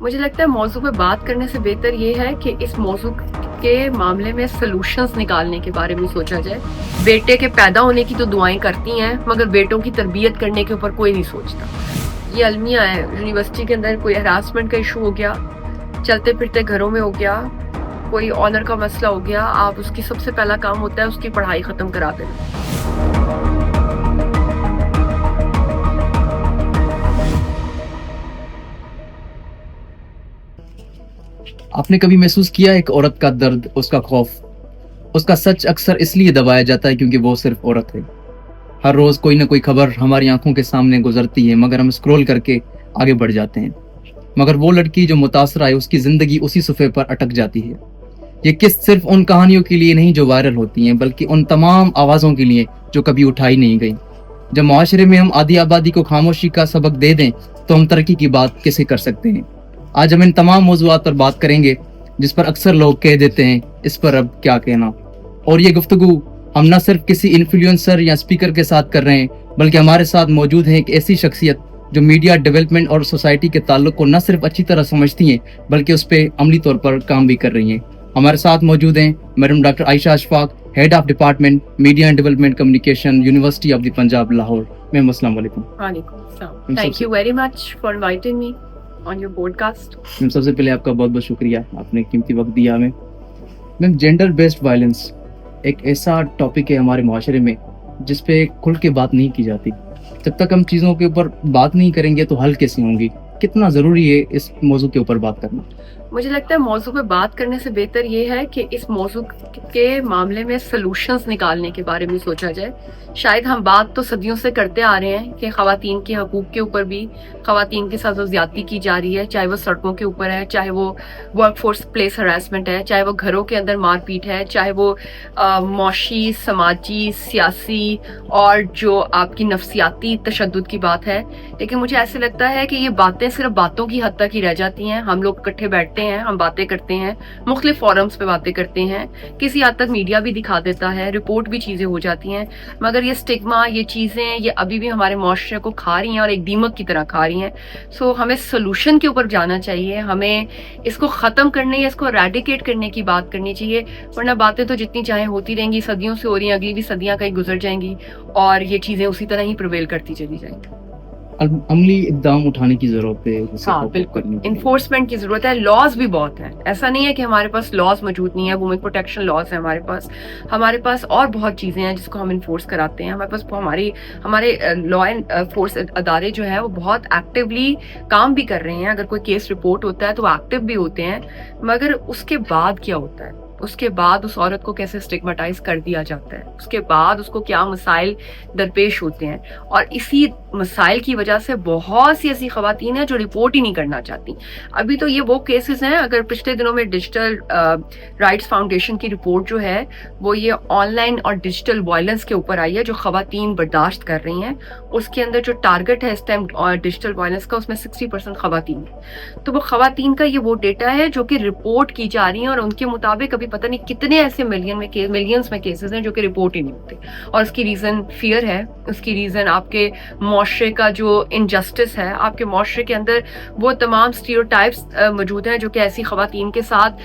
مجھے لگتا ہے موضوع پہ بات کرنے سے بہتر یہ ہے کہ اس موضوع کے معاملے میں سلوشنز نکالنے کے بارے میں سوچا جائے. بیٹے کے پیدا ہونے کی تو دعائیں کرتی ہیں مگر بیٹوں کی تربیت کرنے کے اوپر کوئی نہیں سوچتا. یہ المیہ ہے, یونیورسٹی کے اندر کوئی ہراسمنٹ کا ایشو ہو گیا, چلتے پھرتے گھروں میں ہو گیا, کوئی آنر کا مسئلہ ہو گیا, آپ اس کی سب سے پہلا کام ہوتا ہے اس کی پڑھائی ختم کرا دینا. آپ نے کبھی محسوس کیا ایک عورت کا درد, اس کا خوف, اس کا سچ اکثر اس لیے دبایا جاتا ہے کیونکہ وہ صرف عورت ہے. ہر روز کوئی نہ کوئی خبر ہماری آنکھوں کے سامنے گزرتی ہے مگر ہم اسکرول کر کے آگے بڑھ جاتے ہیں. مگر وہ لڑکی جو متاثرہ ہے اس کی زندگی اسی صفحے پر اٹک جاتی ہے. یہ قسط صرف ان کہانیوں کے لیے نہیں جو وائرل ہوتی ہیں بلکہ ان تمام آوازوں کے لیے جو کبھی اٹھائی نہیں گئی. جب معاشرے میں ہم آدھی آبادی کو خاموشی کا سبق دے دیں تو ہم ترقی کی بات کیسے کر سکتے ہیں؟ آج ہم ان تمام موضوعات پر بات کریں گے جس پر اکثر لوگ کہہ دیتے ہیں اس پر اب کیا کہنا. اور یہ گفتگو ہم نہ صرف کسی انفلوئنسر یا اسپیکر کے ساتھ کر رہے ہیں بلکہ ہمارے ساتھ موجود ہیں ایک ایسی شخصیت جو میڈیا ڈیولپمنٹ اور سوسائٹی کے تعلق کو نہ صرف اچھی طرح سمجھتی ہیں بلکہ اس پہ عملی طور پر کام بھی کر رہی ہیں. ہمارے ساتھ موجود ہیں madam doctor Ayesha Ashfaq, head of department media and development communication, university of the Punjab, Lahore. Ma'am السلام علیکم. وعلیکم السلام. Thank you very much for inviting me on your podcast. Ma'am سب سے پہلے آپ کا بہت بہت شکریہ, آپ نے قیمتی وقت دیا ہمیں. میم جینڈر بیسڈ وائلنس ایک ایسا ٹاپک ہے ہمارے معاشرے میں جس پہ کھل کے بات نہیں کی جاتی. جب تک ہم چیزوں کے اوپر بات نہیں کریں گے تو حل کیسے ہوں گی؟ کتنا ضروری ہے اس موضوع کے اوپر بات کرنا؟ مجھے لگتا ہے موضوع پہ بات کرنے سے بہتر یہ ہے کہ اس موضوع کے معاملے میں سلوشنز نکالنے کے بارے میں سوچا جائے. شاید ہم بات تو صدیوں سے کرتے آ رہے ہیں کہ خواتین کے حقوق کے اوپر بھی خواتین کے ساتھ زیادتی کی جا رہی ہے, چاہے وہ سڑکوں کے اوپر ہے, چاہے وہ ورک فورس پلیس ہراسمنٹ ہے, چاہے وہ گھروں کے اندر مار پیٹ ہے, چاہے وہ معاشی, سماجی, سیاسی اور جو آپ کی نفسیاتی تشدد کی بات ہے. لیکن مجھے ایسے لگتا ہے کہ یہ باتیں صرف باتوں کی حد تک ہی رہ جاتی ہیں. ہم لوگ اکٹھے بیٹھتے ہیں, ہم باتیں کرتے ہیں, مختلف فورمز پہ باتیں کرتے ہیں, کسی حد تک میڈیا بھی دکھا دیتا ہے, رپورٹ بھی چیزیں ہو جاتی ہیں, مگر یہ سٹگما, یہ چیزیں یہ ابھی بھی ہمارے معاشرے کو کھا رہی ہیں اور ایک دیمک کی طرح کھا رہی ہیں. سو ہمیں سولوشن کے اوپر جانا چاہیے, ہمیں اس کو ختم کرنے یا اس کو ریڈیکیٹ کرنے کی بات کرنی چاہیے, ورنہ باتیں تو جتنی چاہیں ہوتی رہیں گی, صدیوں سے ہو رہی ہیں, اگلی بھی صدیاں کہیں گزر جائیں گی اور یہ چیزیں اسی طرح ہی پرویل کرتی چلی جائیں گی. عملی اقدام اٹھانے کی ضرورت ہے. ہاں بالکل, انفورسمنٹ کی ضرورت ہے. لاز بھی بہت ہیں, ایسا نہیں ہے کہ ہمارے پاس لاز موجود نہیں ہے. وومن پروٹیکشن لاز ہیں ہمارے پاس اور بہت چیزیں ہیں جس کو ہم انفورس کراتے ہیں. ہمارے پاس ہمارے لا اینڈ فورس ادارے جو ہے وہ بہت ایکٹیولی کام بھی کر رہے ہیں. اگر کوئی کیس رپورٹ ہوتا ہے تو وہ ایکٹیو بھی ہوتے ہیں, مگر اس کے بعد کیا ہوتا ہے, اس کے بعد اس عورت کو کیسے اسٹگماٹائز کر دیا جاتا ہے, اس کے بعد اس کو کیا مسائل درپیش ہوتے ہیں, اور اسی مسائل کی وجہ سے بہت سی ایسی خواتین ہیں جو رپورٹ ہی نہیں کرنا چاہتی. ابھی تو یہ وہ کیسز ہیں, اگر پچھلے دنوں میں ڈیجیٹل رائٹس فاؤنڈیشن کی رپورٹ جو ہے وہ یہ آن لائن اور ڈیجیٹل وائلنس کے اوپر آئی ہے جو خواتین برداشت کر رہی ہیں. اس کے اندر جو ٹارگٹ ہے اس ٹائم ڈیجیٹل وائلنس کا, اس میں 60% خواتین ہیں. تو وہ خواتین کا یہ وہ ڈیٹا ہے جو کہ رپورٹ کی جا رہی ہیں, اور ان کے مطابق ابھی پتہ نہیں کتنے ایسے ملینز میں کیسز ہیں جو کہ رپورٹ ہی نہیں ہوتے. اور اس کی ریزن فیئر ہے, اس کی ریزن آپ کے معاشرے کا جو انجسٹس ہے, آپ کے معاشرے کے اندر وہ تمام اسٹیریوٹائپس موجود ہیں جو کہ ایسی خواتین کے ساتھ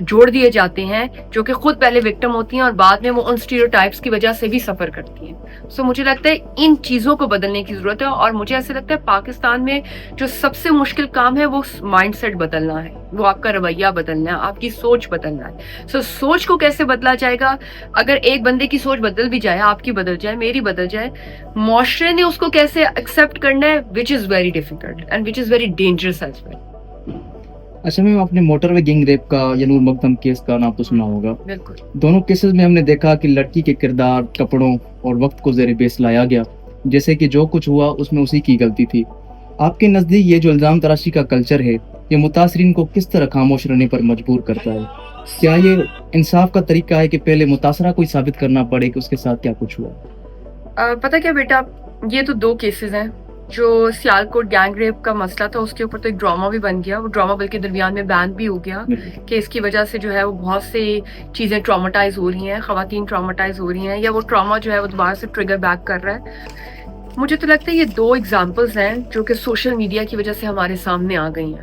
جوڑ دیے جاتے ہیں جو کہ خود پہلے وکٹم ہوتی ہیں اور بعد میں وہ ان اسٹیریوٹائپس کی وجہ سے بھی سفر کرتی ہیں. سو مجھے لگتا ہے ان چیزوں کو بدلنے کی ضرورت ہے, اور مجھے ایسے لگتا ہے پاکستان میں جو سب سے مشکل کام ہے وہ مائنڈ سیٹ بدلنا ہے, وہ آپ کا رویہ بدلنا ہے, آپ کی سوچ بدلنا ہے. سو سوچ کو کیسے بدلا جائے گا؟ اگر ایک بندے کی سوچ بدل بھی جائے, آپ کی بدل جائے, میری بدل جائے, معاشرے نے اس کو کیسے ایکسیپٹ کرنا ہے, which is very difficult and which is very dangerous as well. اچھا میم, آپ نے موٹر وے گینگ ریپ کا یا نور مقدم کیس کا نام تو سنا ہوگا. بالکل. دونوں کیسز میں ہم نے دیکھا کہ لڑکی کے کردار, کپڑوں اور وقت کو زیر بیس لایا گیا, جیسے کہ جو کچھ ہوا اس میں اسی کی غلطی تھی. آپ کے نزدیک یہ جو الزام تراشی کا کلچر ہے یہ متاثرین کو کس طرح خاموش رہنے پر مجبور کرتا ہے؟ کیا یہ انصاف کا طریقہ ہے کہ پہلے متاثرہ کو ثابت کرنا پڑے کہ اس کے ساتھ کیا کچھ ہوا؟ پتہ کیا بیٹا, یہ تو دو کیسز ہیں. جو سیالکوٹ گینگ ریپ کا مسئلہ تھا اس کے اوپر تو ایک ڈرامہ بھی بن گیا, وہ ڈرامہ بلکہ درمیان میں بین بھی ہو گیا کہ اس کی وجہ سے جو ہے وہ بہت سی چیزیں ٹراماٹائز ہو رہی ہیں, خواتین ٹراماٹائز ہو رہی ہیں, یا وہ ٹراما جو ہے وہ دوبارہ سے ٹریگر بیک کر رہا ہے. مجھے تو لگتا ہے یہ دو ایگزامپلز ہیں جو کہ سوشل میڈیا کی وجہ سے ہمارے سامنے آ گئی ہیں.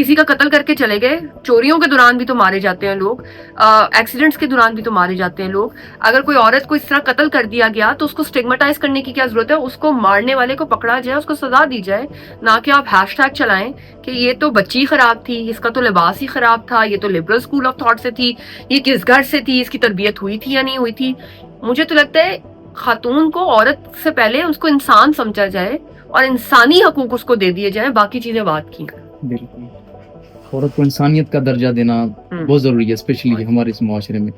کسی کا قتل کر کے چلے گئے, چوریوں کے دوران بھی تو مارے جاتے ہیں لوگ, ایکسیڈنٹس کے دوران بھی تو مارے جاتے ہیں لوگ. اگر کوئی عورت کو اس طرح قتل کر دیا گیا تو اس کو اسٹگمیٹائز کرنے کی کیا ضرورت ہے؟ اس کو مارنے والے کو پکڑا جائے, اس کو سزا دی جائے, نہ کہ آپ ہیش ٹیگ چلائیں کہ یہ تو بچی خراب تھی, اس کا تو لباس ہی خراب تھا, یہ تو لبرل اسکول آف تھاٹ سے تھی, یہ کس گھر سے تھی, اس کی تربیت ہوئی تھی یا نہیں ہوئی تھی. مجھے تو لگتا ہے خاتون کو عورت سے پہلے اس کو انسان سمجھا جائے اور انسانی حقوق اس کو دے دیے جائیں, باقی چیزیں بات کی. بالکل, عورت کو انسانیت کا درجہ دینا بہت ضروری ہے, اسپیشلی ہمارے اس معاشرے میں.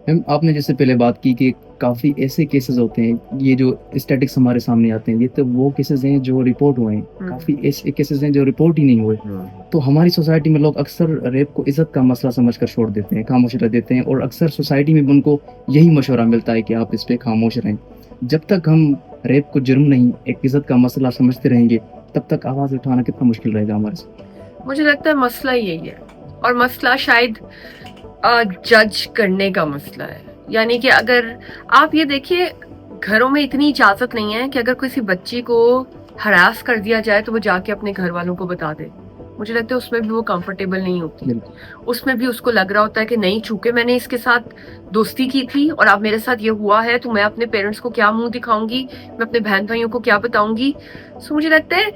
میم آپ نے جیسے پہلے بات کی کہ کافی ایسے کیسز ہوتے ہیں, یہ جو اسٹیٹکس ہمارے سامنے آتے ہیں, یہ تو وہ کیسز ہیں جو رپورٹ ہوئے ہیں, کافی ایسے کیسز ہیں جو رپورٹ ہی نہیں ہوئے. تو ہماری سوسائٹی میں لوگ اکثر ریپ کو عزت کا مسئلہ سمجھ کر چھوڑ دیتے ہیں, خاموش رہ دیتے ہیں, اور اکثر سوسائٹی میں بھی ان کو یہی مشورہ ملتا ہے کہ آپ اس پہ خاموش رہیں. جب تک ہم ریپ کو جرم نہیں ایک عزت کا مسئلہ سمجھتے رہیں گے, تب تک آواز اٹھانا کتنا مشکل رہے گا ہمارے ساتھ. مجھے لگتا ہے مسئلہ یہی ہے, اور مسئلہ شاید جج کرنے کا مسئلہ ہے. یعنی کہ اگر آپ یہ دیکھیے, گھروں میں اتنی اجازت نہیں ہے کہ اگر کسی بچی کو ہراس کر دیا جائے تو وہ جا کے اپنے گھر والوں کو بتا دے. مجھے لگتا ہے اس میں بھی وہ کمفرٹیبل نہیں ہوتی, اس میں بھی اس کو لگ رہا ہوتا ہے کہ نہیں, چونکہ میں نے اس کے ساتھ دوستی کی تھی اور اب میرے ساتھ یہ ہوا ہے تو میں اپنے پیرنٹس کو کیا منہ دکھاؤں گی, میں اپنے بہن بھائیوں کو کیا بتاؤں گی. سو مجھے لگتا ہے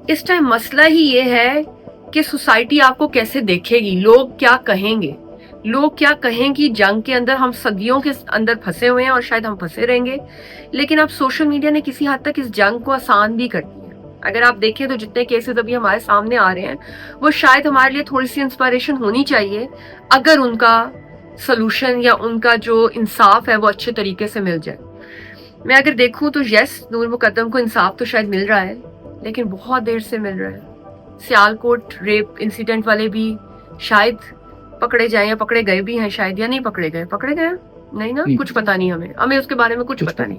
اس ٹائم مسئلہ ہی یہ ہے کہ سوسائٹی آپ کو کیسے دیکھے گی, لوگ کیا کہیں گے, لوگ کیا کہیں گی. جنگ کے اندر ہم صدیوں کے اندر پھنسے ہوئے ہیں اور شاید ہم پھنسے رہیں گے, لیکن اب سوشل میڈیا نے کسی حد تک اس جنگ کو آسان بھی کر دیا. اگر آپ دیکھیں تو جتنے کیسز ابھی ہمارے سامنے آ رہے ہیں وہ شاید ہمارے لیے تھوڑی سی انسپائریشن ہونی چاہیے, اگر ان کا سلوشن یا ان کا جو انصاف ہے وہ اچھے طریقے سے مل جائے. میں اگر دیکھوں تو یس, نور مقدم کو انصاف تو شاید مل رہا ہے, لیکن بہت دیر سے مل رہا ہے. سیالکوٹ ریپ انسیڈنٹ والے بھی شاید پکڑے جائیں, یا پکڑے گئے بھی ہیں شاید, یا نہیں پکڑے گئے نہیں نا, کچھ پتا نہیں, ہمیں اس کے بارے میں کچھ پتا نہیں.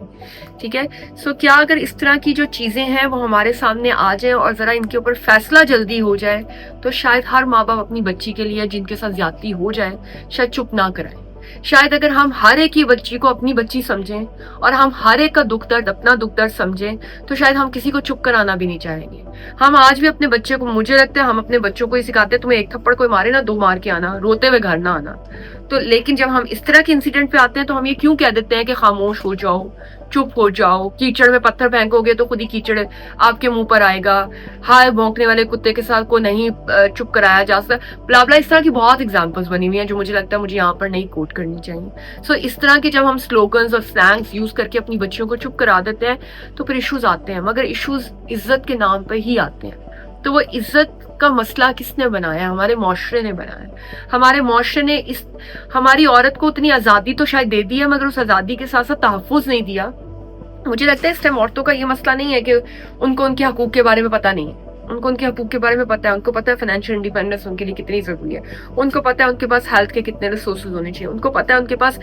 ٹھیک ہے, سو کیا اگر اس طرح کی جو چیزیں ہیں وہ ہمارے سامنے آ جائیں اور ذرا ان کے اوپر فیصلہ جلدی ہو جائے تو شاید ہر ماں باپ اپنی بچی کے لیے جن کے ساتھ زیادتی ہو جائے شاید چپ نہ کرائیں. شاید اگر ہم ہر ایک کی بچی کو اپنی بچی سمجھیں اور ہم ہر ایک کا دکھ درد اپنا دکھ درد سمجھیں تو شاید ہم کسی کو چپ کرانا بھی نہیں چاہیں گے. ہم آج بھی اپنے بچے کو, مجھے لگتا ہے ہم اپنے بچوں کو یہ سکھاتے ہیں تمہیں ایک تھپڑ کوئی مارے نا, 2 مار کے آنا, روتے ہوئے گھر نہ آنا. تو لیکن جب ہم اس طرح کے انسیڈنٹ پہ آتے ہیں تو ہم یہ کیوں کہہ دیتے ہیں کہ خاموش ہو جاؤ, چپ ہو جاؤ, کیچڑ میں پتھر پھینکو گے تو خود ہی کیچڑ آپ کے منہ پر آئے گا, ہائے بھونکنے والے کتے کے ساتھ کو نہیں چپ کرایا جا سکتا, بلا بلا. اس طرح کی بہت ایگزامپلس بنی ہوئی ہیں جو مجھے لگتا ہے مجھے یہاں پر نہیں کوٹ کرنی چاہیے. سو اس طرح کے جب ہم سلوگنز اور سلینگس یوز کر کے اپنی بچیوں کو چپ کرا دیتے ہیں تو پھر ایشوز آتے ہیں, مگر ایشوز عزت کے نام پہ ہی آتے ہیں. تو وہ عزت کا مسئلہ کس نے بنایا؟ ہمارے معاشرے نے بنایا. ہمارے معاشرے نے ہماری عورت کو اتنی آزادی تو شاید دے دی ہے, مگر اس آزادی کے ساتھ ساتھ تحفظ نہیں دیا. مجھے لگتا ہے اس ٹائم عورتوں کا یہ مسئلہ نہیں ہے کہ ان کو ان کے حقوق کے بارے میں پتہ نہیں ہے, ان کو ان کے حقوق کے بارے میں پتہ ہے, ان کو پتہ ہے فائنینشیل انڈیپینڈنس ان کے لیے کتنی ضروری ہے, ان کو پتہ ہے ان کے پاس ہیلتھ کے کتنے ریسورسز ہونے چاہیے, ان کو پتہ ہے ان کے پاس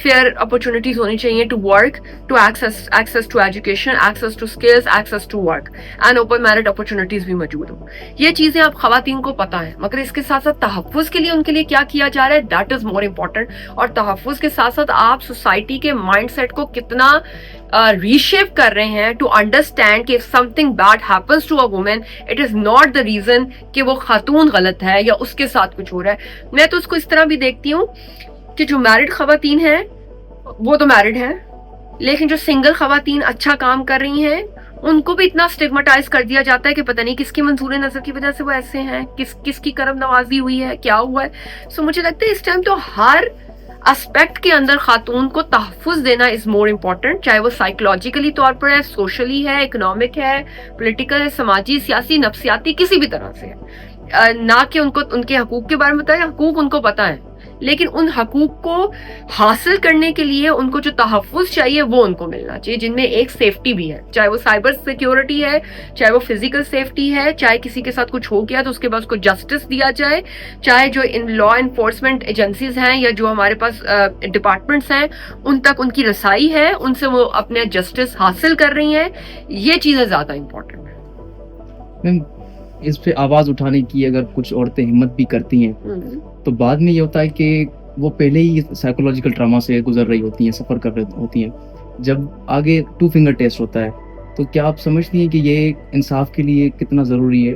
فیئر اپرچونیٹیز ہونی چاہیے to work, to access to education, access to skills, access to work and open merit opportunities بھی موجود ہوں. یہ چیزیں آپ خواتین کو پتہ ہے, مگر اس کے ساتھ ساتھ تحفظ کے لیے ان کے لیے کیا کیا جا رہا ہے, دیٹ از مور امپورٹنٹ. اور تحفظ کے ساتھ ساتھ آپ سوسائٹی کے مائنڈ سیٹ کو کتنا ریشیپ کر رہے ہیں ٹو انڈرسٹینڈ کہ something bad happens to a woman, it is not the reason کہ وہ خاتون غلط ہے یا اس کے ساتھ کچھ ہو رہا ہے. میں تو اس کو اس طرح بھی دیکھتی ہوں کہ جو میرڈ خواتین ہیں وہ تو میرڈ ہیں, لیکن جو سنگل خواتین اچھا کام کر رہی ہیں ان کو بھی اتنا سٹگمیٹائز کر دیا جاتا ہے کہ پتہ نہیں کس کی منظور نظر کی وجہ سے وہ ایسے ہیں, کس کی کرم نوازی ہوئی ہے, کیا ہوا ہے. سو مجھے لگتا ہے اس ٹائم تو ہر اسپیکٹ کے اندر خاتون کو تحفظ دینا از مور امپورٹنٹ, چاہے وہ سائیکولوجیکلی طور پر ہے, سوشلی ہے, اکنامک ہے, پولیٹیکل ہے, سماجی, سیاسی, نفسیاتی, کسی بھی طرح سے ہے. نہ کہ ان کو ان کے حقوق کے بارے میں پتہ ہے, حقوق ان کو پتہ ہے, لیکن ان حقوق کو حاصل کرنے کے لیے ان کو جو تحفظ چاہیے وہ ان کو ملنا چاہیے, جن میں ایک سیفٹی بھی ہے, چاہے وہ سائبر سیکیورٹی ہے, چاہے وہ فزیکل سیفٹی ہے, چاہے کسی کے ساتھ کچھ ہو گیا تو اس کے بعد اس کو جسٹس دیا جائے, چاہے جو ان لا انفورسمنٹ ایجنسیز ہیں یا جو ہمارے پاس ڈپارٹمنٹس ہیں ان تک ان کی رسائی ہے, ان سے وہ اپنے جسٹس حاصل کر رہی ہیں. یہ چیزیں زیادہ امپورٹنٹ ہیں. اس پہ آواز اٹھانے کی اگر کچھ عورتیں ہمت بھی کرتی ہیں تو بعد میں یہ ہوتا ہے کہ وہ پہلے ہی سائیکولوجیکل ٹراما سے گزر رہی ہوتی ہیں, سفر کر رہی ہوتی ہیں. جب آگے 2 فنگر ٹیسٹ ہوتا ہے تو کیا آپ سمجھتی ہیں کہ یہ انصاف کے لیے کتنا ضروری ہے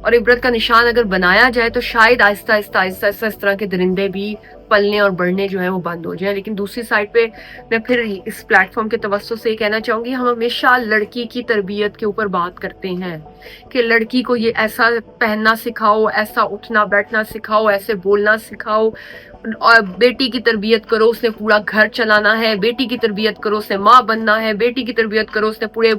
اور عبرت کا نشان اگر بنایا جائے تو شاید آہستہ آہستہ آہستہ آہستہ اس طرح کے درندے بھی پلنے اور بڑھنے جو ہیں وہ بند ہو جائیں. لیکن دوسری سائڈ پہ میں پھر اس پلیٹ فارم کے توسط سے یہ کہنا چاہوں گی, ہم ہمیشہ لڑکی کی تربیت کے اوپر بات کرتے ہیں کہ لڑکی کو یہ ایسا پہننا سکھاؤ, ایسا اٹھنا بیٹھنا سکھاؤ, ایسے بولنا سکھاؤ, اور بیٹی کی تربیت کرو اس نے پورا گھر چلانا ہے, بیٹی کی تربیت کرو اس نے ماں بننا ہے, بیٹی کی تربیت کرو اس نے پورے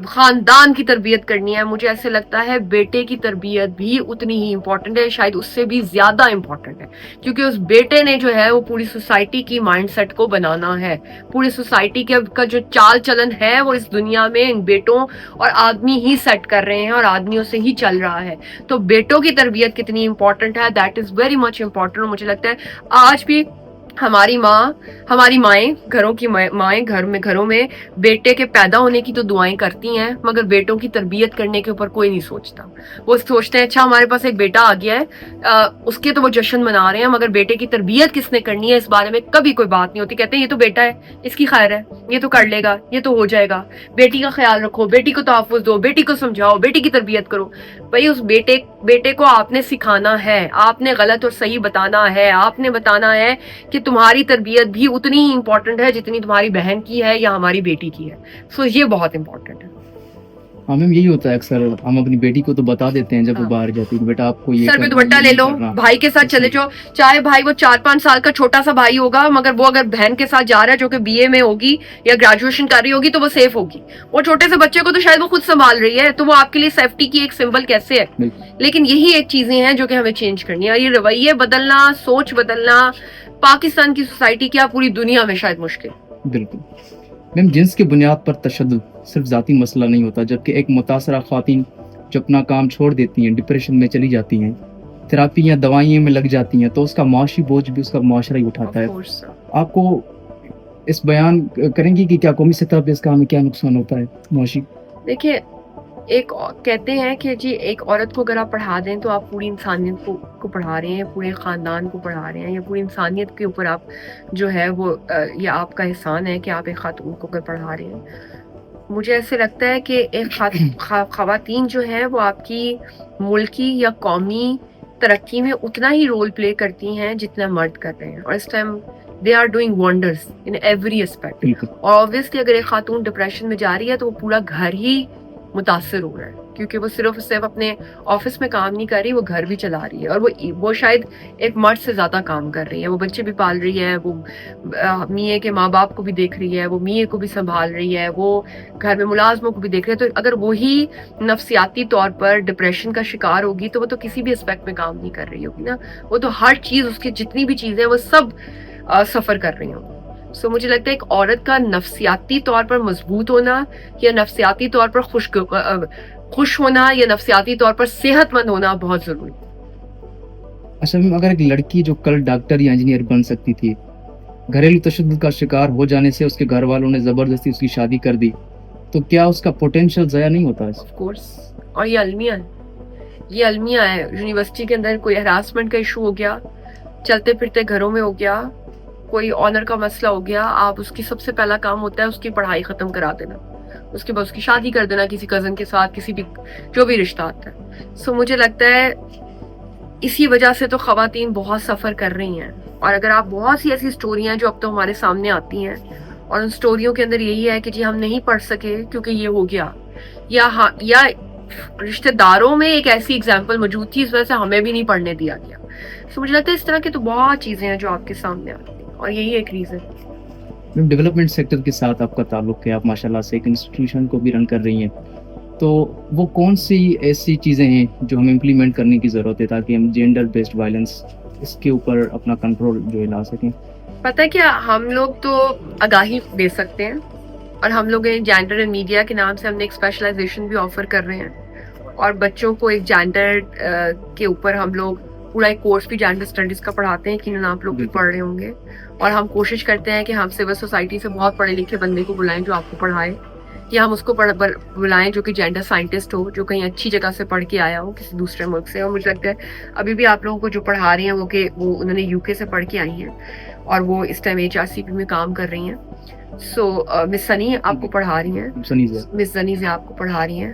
خاندان کی تربیت کرنی ہے. مجھے ایسے لگتا ہے بیٹے کی تربیت بھی اتنی ہی امپورٹنٹ ہے, شاید اس سے بھی زیادہ امپورٹنٹ ہے, کیونکہ اس بیٹے نے جو ہے وہ پوری سوسائٹی کی مائنڈ سیٹ کو بنانا ہے. پوری سوسائٹی کا جو چال چلن ہے وہ اس دنیا میں ان بیٹوں اور آدمی ہی سیٹ کر رہے ہیں اور آدمیوں سے ہی چل رہا ہے. تو بیٹوں کی تربیت کتنی امپورٹنٹ ہے, that is very much important. مجھے لگتا ہے آج بھی ہماری مائیں گھروں کی مائیں گھروں میں بیٹے کے پیدا ہونے کی تو دعائیں کرتی ہیں, مگر بیٹوں کی تربیت کرنے کے اوپر کوئی نہیں سوچتا. وہ سوچتے ہیں اچھا ہمارے پاس ایک بیٹا آ گیا ہے, اس کے تو وہ جشن منا رہے ہیں, مگر بیٹے کی تربیت کس نے کرنی ہے اس بارے میں کبھی کوئی بات نہیں ہوتی. کہتے ہیں یہ تو بیٹا ہے, اس کی خیر ہے, یہ تو کر لے گا, یہ تو ہو جائے گا, بیٹی کا خیال رکھو, بیٹی کو تحفظ دو, بیٹی کو سمجھاؤ, بیٹی کی تربیت کرو. بھائی اس بیٹے کو آپ نے سکھانا ہے, آپ نے غلط اور صحیح بتانا ہے, آپ نے بتانا ہے کہ تمہاری تربیت بھی اتنی ہی امپورٹنٹ ہے جتنی تمہاری بہن کی ہے یا ہماری بیٹی کی ہے. سو یہ بہت امپورٹنٹ ہے. ہاں میم یہی ہوتا ہے اکثر, ہم اپنی بیٹی کو تو بتا دیتے ہیں جب وہ باہر جاتی ہے بیٹا آپ کو یہ سر پہ دوپٹہ لے لو, بھائی کے ساتھ چلے جاؤ, چاہے بھائی وہ 4-5 سال کا چھوٹا سا بھائی ہوگا, مگر وہ اگر بہن کے ساتھ جا رہا ہے جو کہ BA میں ہوگی یا گریجویشن کر رہی ہوگی تو وہ سیف ہوگی. وہ چھوٹے سے بچے کو تو شاید وہ خود سنبھال رہی ہے, تو وہ آپ کے لیے سیفٹی کی ایک سمبل کیسے ہے. لیکن یہی ایک چیزیں ہیں جو کہ ہمیں چینج کرنی ہے, اور یہ رویے بدلنا, سوچ بدلنا پاکستان کی سوسائٹی کیا پوری دنیا میں شاید مشکل. بالکل میم, جنس کی بنیاد پر تشدد صرف ذاتی مسئلہ نہیں ہوتا, جبکہ ایک متاثرہ خواتین جو اپنا کام چھوڑ دیتی ہیں, ڈپریشن میں چلی جاتی ہیں, تھراپی یا دوائیوں میں لگ جاتی ہیں, تو اس کا معاشی بوجھ بھی اس کا معاشرہ ہی اٹھاتا ہے. آپ کو اس بیان کریں گی کہ کیا قومی سطح پہ اس کا ہمیں کیا نقصان ہوتا ہے معاشی؟ دیکھیے, ایک کہتے ہیں کہ جی ایک عورت کو اگر آپ پڑھا دیں تو آپ پوری انسانیت کو پڑھا رہے ہیں, پورے خاندان کو پڑھا رہے ہیں, یا پوری انسانیت کے اوپر آپ جو ہے وہ یہ آپ کا احسان ہے کہ آپ ایک خاتون کو اگر پڑھا رہے ہیں. مجھے ایسے لگتا ہے کہ ایک خواتین جو ہیں وہ آپ کی ملکی یا قومی ترقی میں اتنا ہی رول پلے کرتی ہیں جتنا مرد کر رہے ہیں, اور اس time they are doing wonders in every aspect. اور آبویسلی اگر ایک خاتون ڈپریشن میں جا رہی ہے تو وہ پورا گھر ہی متاثر ہو رہا ہے, کیونکہ وہ صرف اپنے آفس میں کام نہیں کر رہی, وہ گھر بھی چلا رہی ہے, اور وہ شاید ایک مرد سے زیادہ کام کر رہی ہے. وہ بچے بھی پال رہی ہے, وہ میاں کے ماں باپ کو بھی دیکھ رہی ہے, وہ میاں کو بھی سنبھال رہی ہے, وہ گھر میں ملازموں کو بھی دیکھ رہی ہے. تو اگر وہی نفسیاتی طور پر ڈپریشن کا شکار ہوگی تو وہ تو کسی بھی اسپیکٹ میں کام نہیں کر رہی ہوگی نا, وہ تو ہر چیز, اس کی جتنی بھی چیزیں وہ سب سفر کر رہی ہوں. سو مجھے لگتا ہے ایک عورت کا نفسیاتی طور پر مضبوط ہونا, یا نفسیاتی طور پر خوش ہونا, یا نفسیاتی طور پر صحت مند ہونا بہت ضروری ہے. اچھا میم, اگر ایک لڑکی جو کل ڈاکٹر یا انجینئر بن سکتی تھی, گھریلو تشدد کا شکار ہو جانے سے اس کے گھر والوں نے زبردستی اس کی شادی کر دی, تو کیا اس کا پوٹینشیل ضائع نہیں ہوتا ہے؟ Of course. اور یہ المیہ ہے. یونیورسٹی کے اندر کوئی ہراسمنٹ کا ایشو ہو گیا, چلتے پھرتے گھروں میں ہو گیا, کوئی آنر کا مسئلہ ہو گیا, آپ اس کی سب سے پہلا کام ہوتا ہے اس کی پڑھائی ختم کرا دینا, اس کے بعد اس کی شادی کر دینا کسی کزن کے ساتھ, کسی بھی جو بھی رشتہ آتا ہے. سو مجھے لگتا ہے اسی وجہ سے تو خواتین بہت سفر کر رہی ہیں. اور اگر آپ بہت سی ایسی سٹوریاں جو اب تو ہمارے سامنے آتی ہیں, اور ان سٹوریوں کے اندر یہی ہے کہ جی ہم نہیں پڑھ سکے کیونکہ یہ ہو گیا, یا رشتہ داروں میں ایک ایسی ایگزامپل موجود تھی اس وجہ سے ہمیں بھی نہیں پڑھنے دیا گیا. سو مجھے لگتا ہے اس طرح کی تو بہت چیزیں ہیں جو آپ کے سامنے آتی ہیں, اور یہی ایک ریزن. ڈیولپمنٹ سیکٹر کے ساتھ آپ کا تعلق ہے, آپ ماشاءاللہ سے ایک انسٹیٹیوشن کو بھی رن کر رہی ہیں, تو وہ کون سی ایسی چیزیں ہیں جو ہمیں امپلیمنٹ کرنے کی ضرورت ہے تاکہ ہم جینڈر بیسڈ وائلنس اس کے اوپر اپنا کنٹرول جو ہے لا سکیں؟ پتہ ہے کیا, ہم لوگ تو آگاہی دے سکتے ہیں, اور ہم لوگ جینڈر اینڈ میڈیا کے نام سے ہم نے ایک اسپیشلائزیشن بھی آفر کر رہے ہیں, اور بچوں کو ایک جینڈر کے اوپر ہم لوگ پورا ایک کورس بھی جینڈر اسٹڈیز کا پڑھاتے ہیں, یقیناً آپ لوگ بھی پڑھ رہے ہوں گے. اور ہم کوشش کرتے ہیں کہ ہم سول سوسائٹی سے بہت پڑھے لکھے بندے کو بلائیں جو آپ کو پڑھائے, یا ہم اس کو بلائیں جو کہ جینڈر سائنٹسٹ ہو, جو کہیں اچھی جگہ سے پڑھ کے آیا ہو کسی دوسرے ملک سے. اور مجھے لگتا ہے ابھی بھی آپ لوگوں کو جو پڑھا رہی ہیں وہ انہوں نے UK سے پڑھ کے آئی ہیں, اور وہ اس ٹائم HRCP میں کام کر رہی ہیں. سو مس سنی آپ کو پڑھا رہی ہیں, مس زنی سے آپ کو پڑھا رہی ہیں.